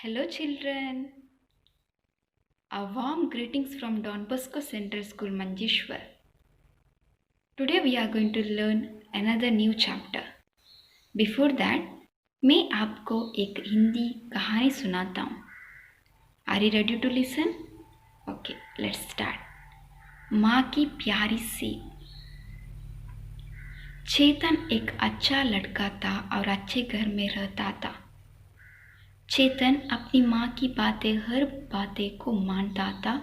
Hello, children. A warm greetings from Don Bosco Central School, Manjeshwar. Today we are going to learn another new chapter. Before that, मैं आपको एक हिंदी कहानी सुनाता हूँ. Are you ready to listen? Okay, let's start. माँ की प्यारी सी. चेतन एक अच्छा लड़का था और अच्छे घर में रहता था. चेतन अपनी माँ की हर बातें को मानता था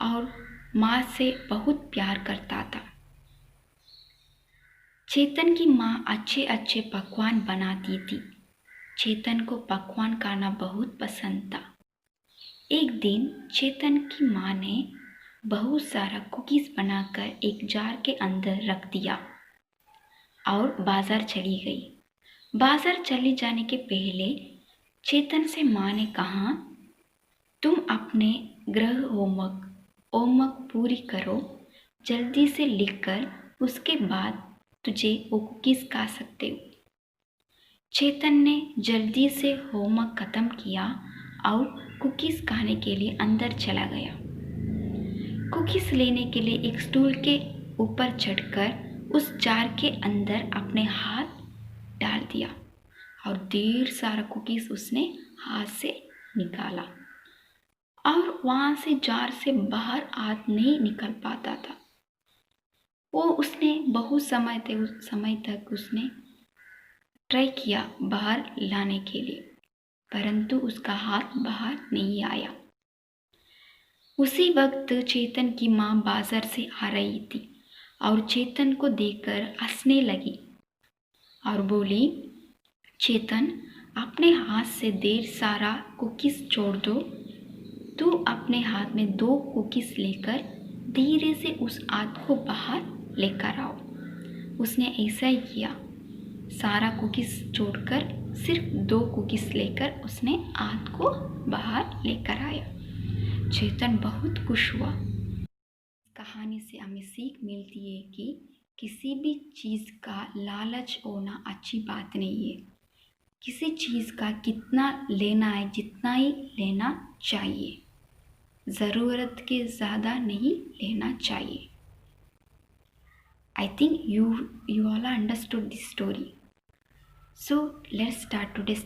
और माँ से बहुत प्यार करता था. चेतन की माँ अच्छे अच्छे पकवान बनाती थी. चेतन को पकवान खाना बहुत पसंद था. एक दिन चेतन की माँ ने बहुत सारा कुकीज़ बनाकर एक जार के अंदर रख दिया और बाज़ार चली गई. बाज़ार चले जाने के पहले चेतन से माँ ने कहा, तुम अपने गृह होमवर्क पूरी करो, जल्दी से लिखकर, उसके बाद तुझे वो कुकीज़ खा सकते हो. चेतन ने जल्दी से होमवर्क ख़त्म किया और कुकीज़ खाने के लिए अंदर चला गया. कुकीज़ लेने के लिए एक स्टूल के ऊपर चढ़कर उस जार के अंदर अपने हाथ डाल दिया और ढेर सारा कुकीज़ उसने हाथ से निकाला और वहाँ से जार से बाहर हाथ नहीं निकल पाता था. उसने बहुत समय तक उसने ट्राई किया बाहर लाने के लिए, परंतु उसका हाथ बाहर नहीं आया. उसी वक्त चेतन की माँ बाजार से आ रही थी और चेतन को देखकर हंसने लगी और बोली, चेतन, अपने हाथ से ढेर सारा कुकीज़ छोड़ दो. तू अपने हाथ में 2 कुकीज़ लेकर धीरे से उस हाथ को बाहर लेकर आओ. उसने ऐसा ही किया. सारा कुकीज़ छोड़कर सिर्फ 2 कुकीज़ लेकर उसने हाथ को बाहर लेकर आया. चेतन बहुत खुश हुआ. कहानी से हमें सीख मिलती है कि किसी भी चीज़ का लालच होना अच्छी बात नहीं है. किसी चीज़ का कितना लेना है, जितना ही लेना चाहिए, ज़रूरत के ज़्यादा नहीं लेना चाहिए. I think you all understood this story. So let's start today's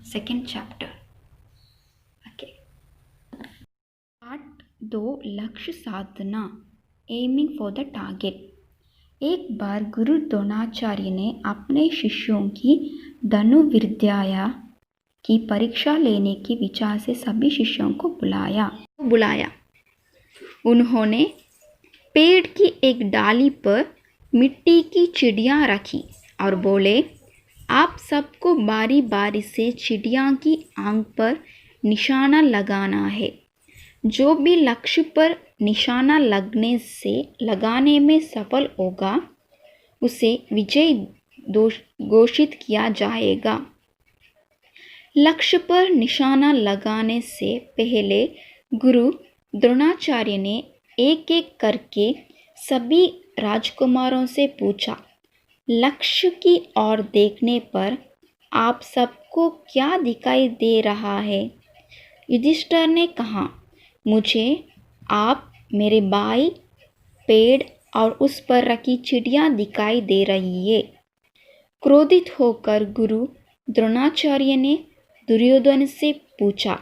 second chapter. Okay. Part 2, लक्ष्य साधना, aiming for the target. एक बार गुरु द्रोणाचार्य ने अपने शिष्यों की धनुर्विद्या की परीक्षा लेने के विचार से सभी शिष्यों को बुलाया. उन्होंने पेड़ की एक डाली पर मिट्टी की चिड़िया रखी और बोले, आप सबको बारी बारी से चिड़िया की आंख पर निशाना लगाना है. जो भी लक्ष्य पर निशाना लगाने में सफल होगा उसे विजयी घोषित किया जाएगा. लक्ष्य पर निशाना लगाने से पहले गुरु द्रोणाचार्य ने एक एक करके सभी राजकुमारों से पूछा, लक्ष्य की ओर देखने पर आप सबको क्या दिखाई दे रहा है? युधिष्ठिर ने कहा, मुझे आप, मेरे भाई, पेड़ और उस पर रखी चिड़िया दिखाई दे रही है. क्रोधित होकर गुरु द्रोणाचार्य ने दुर्योधन से पूछा,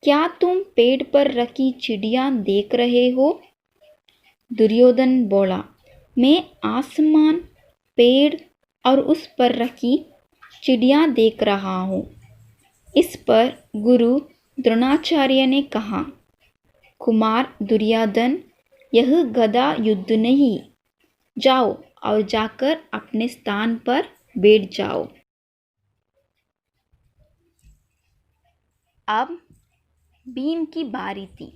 क्या तुम पेड़ पर रखी चिड़िया देख रहे हो? दुर्योधन बोला, मैं आसमान, पेड़ और उस पर रखी चिड़िया देख रहा हूँ. इस पर गुरु द्रोणाचार्य ने कहा, कुमार दुर्योधन, यह गदा युद्ध नहीं. जाओ और जाकर अपने स्थान पर बैठ जाओ. अब भीम की बारी थी.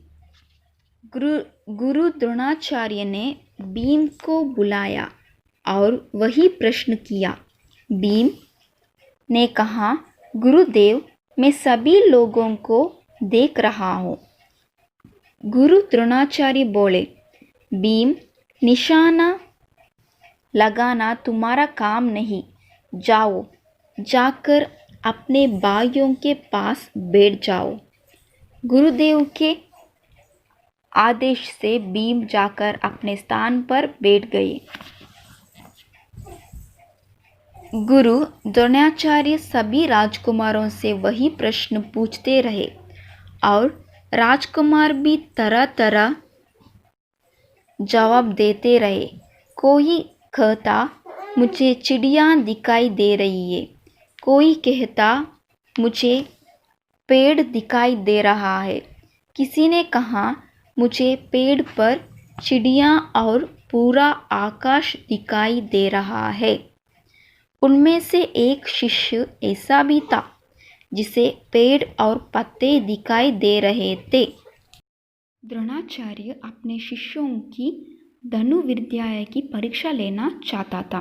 गुरु द्रोणाचार्य ने भीम को बुलाया और वही प्रश्न किया. भीम ने कहा, गुरुदेव, मैं सभी लोगों को देख रहा हूँ. गुरु द्रोणाचार्य बोले, भीम, निशाना लगाना तुम्हारा काम नहीं. जाओ, जाकर अपने भाइयों के पास बैठ जाओ। गुरुदेव के आदेश से भीम जाकर अपने स्थान पर बैठ गए। गुरु द्रोणाचार्य सभी राजकुमारों से वही प्रश्न पूछते रहे और राजकुमार भी तरह तरह जवाब देते रहे। कोई कहता मुझे चिड़िया दिखाई दे रही है, कोई कहता मुझे पेड़ दिखाई दे रहा है, किसी ने कहा मुझे पेड़ पर चिड़िया और पूरा आकाश दिखाई दे रहा है। उनमें से एक शिष्य ऐसा भी था जिसे पेड़ और पत्ते दिखाई दे रहे थे। द्रोणाचार्य अपने शिष्यों की धनुर्विद्या की परीक्षा लेना चाहता था।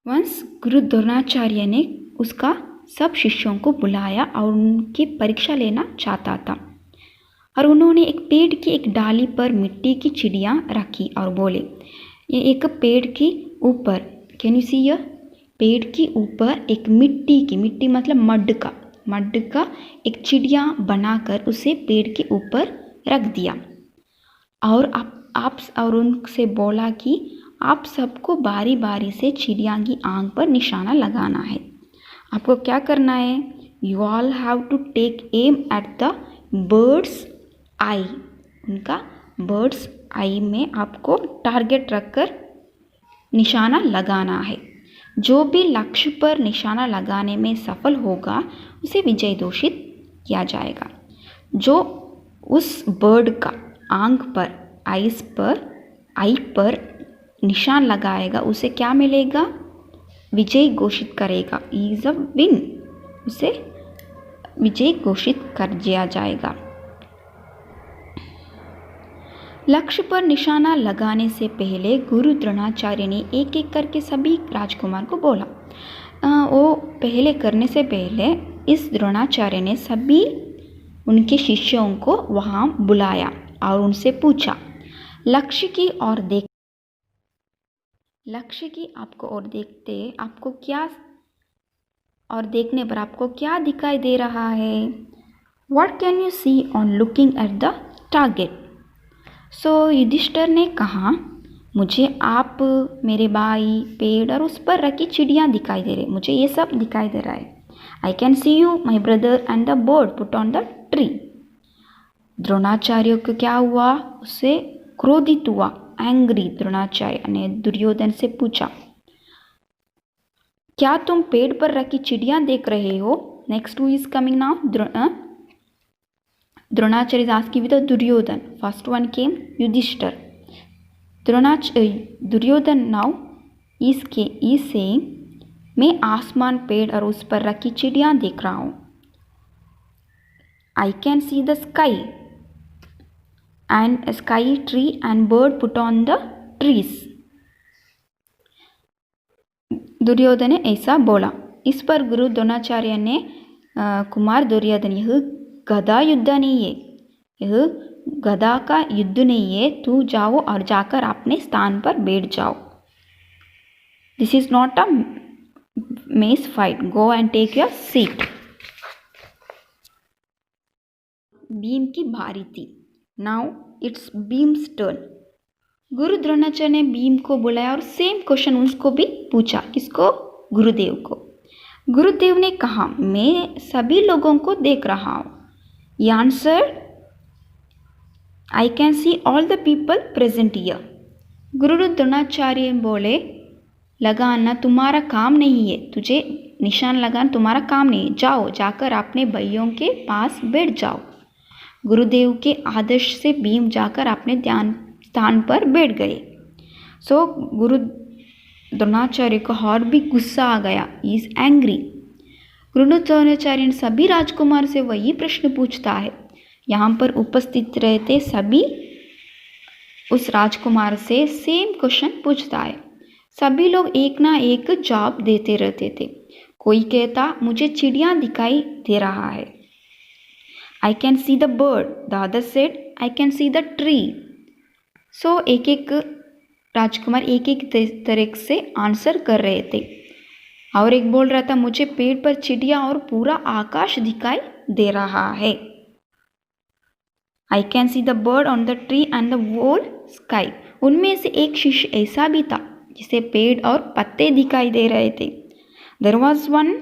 वंस गुरु द्रोणाचार्य ने उसका सब शिष्यों को बुलाया और उनकी परीक्षा लेना चाहता था। और उन्होंने एक पेड़ की एक डाली पर मिट्टी की चिड़िया रखी और बोले, ये एक पेड़ के ऊपर, कैन यू सी हियर, पेड़ के ऊपर एक मिट्टी मतलब मड का एक चिड़िया बनाकर उसे पेड़ के ऊपर रख दिया। और आप और उनसे बोला कि आप सबको बारी बारी से चिड़िया की आंख पर निशाना लगाना है। आपको क्या करना है, you all have to take aim at the birds eye. उनका बर्ड्स आई में आपको टारगेट रखकर निशाना लगाना है। जो भी लक्ष्य पर निशाना लगाने में सफल होगा उसे विजय घोषित किया जाएगा। जो उस बर्ड का आंख पर आई पर निशान लगाएगा उसे क्या मिलेगा, विजय घोषित करेगा, इज अ विन, उसे विजय घोषित कर दिया जाएगा। लक्ष्य पर निशाना लगाने से पहले गुरु द्रोणाचार्य ने एक एक करके सभी राजकुमार को बोला। वो पहले करने से पहले इस द्रोणाचार्य ने सभी उनके शिष्यों को वहाँ बुलाया और उनसे पूछा, लक्ष्य की ओर देखते आपको क्या, और देखने पर आपको क्या दिखाई दे रहा है? What can you see on looking at the target? सो युधिष्ठिर ने कहा, मुझे आप मेरे भाई, पेड़ और उस पर रखी चिड़ियाँ दिखाई दे रही, मुझे ये सब दिखाई दे रहा है। I can C you my brother and the bird put on the tree. Dronacharya को क्या हुआ, उससे क्रोधित हुआ, एंग्री। द्रोणाचार्य ने दुर्योधन से पूछा, क्या तुम पेड़ पर रखी चिड़ियाँ देख रहे हो? Next who is coming now? Dronacharya is asking with a Duryodhan. First one came Yudhishthir. Duryodhan now is saying, मैं आसमान, पेड़ और उस पर रखी चिड़ियाँ देख रहा हूँ। I can see the sky and a sky tree and bird put on the trees. Duryodhan ने ऐसा बोला। इस पर गुरु द्रोणाचार्य ने कुमार दुर्योधन, यह गदा युद्ध नहीं है, यह गदा का युद्ध नहीं है, तू जाओ और जाकर अपने स्थान पर बैठ जाओ। This is not a mess fight, go and take your seat. Bhim की बारी थी। Now it's Bhim's turn. Guru Dronacharya ने भीम को बुलाया और सेम क्वेश्चन उसको भी पूछा। किसको? गुरुदेव को। गुरुदेव ने कहा, मैं सभी लोगों को देख रहा हूँ। He answered, I can see all the people present here. गुरु द्रोणाचार्य बोले, लगाना तुम्हारा काम नहीं है, तुझे निशान लगाना तुम्हारा काम नहीं है, जाओ जाकर अपने भाइयों के पास बैठ जाओ। गुरुदेव के आदेश से भीम जाकर अपने ध्यान स्थान पर बैठ गए। सो गुरु द्रोणाचार्य को और भी गुस्सा आ गया, इज एंग्री। गुरु द्रोणाचार्य सभी राजकुमार से वही प्रश्न पूछता है। यहाँ पर उपस्थित रहते सभी उस राजकुमार से सेम क्वेश्चन पूछता है। सभी लोग एक ना एक जवाब देते रहते थे। कोई कहता, मुझे चिड़िया दिखाई दे रहा है, I can see the bird. The other said, I can see the tree. So एक एक राजकुमार एक एक तरह से आंसर कर रहे थे। और एक बोल रहा था मुझे पेड़ पर चिड़िया और पूरा आकाश दिखाई दे रहा है। I can see the bird on the tree and the whole sky. उनमें से एक शिष्य ऐसा भी था जिसे पेड़ और पत्ते दिखाई दे रहे थे। देयर वॉज वन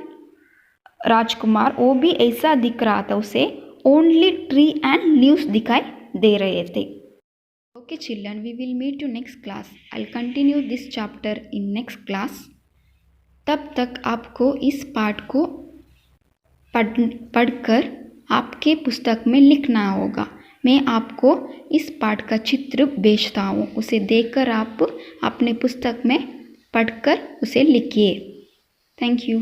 राजकुमार, वो भी ऐसा दिख रहा था, उसे ओनली ट्री एंड लीव्स दिखाई दे रहे थे। Okay children, we will meet you next class. I will continue this chapter in next class. तब तक आपको इस पाठ को पढ़कर आपके पुस्तक में लिखना होगा। मैं आपको इस पाठ का चित्र भेजता हूँ, उसे देखकर आप अपने पुस्तक में पढ़कर उसे लिखिए। Thank you.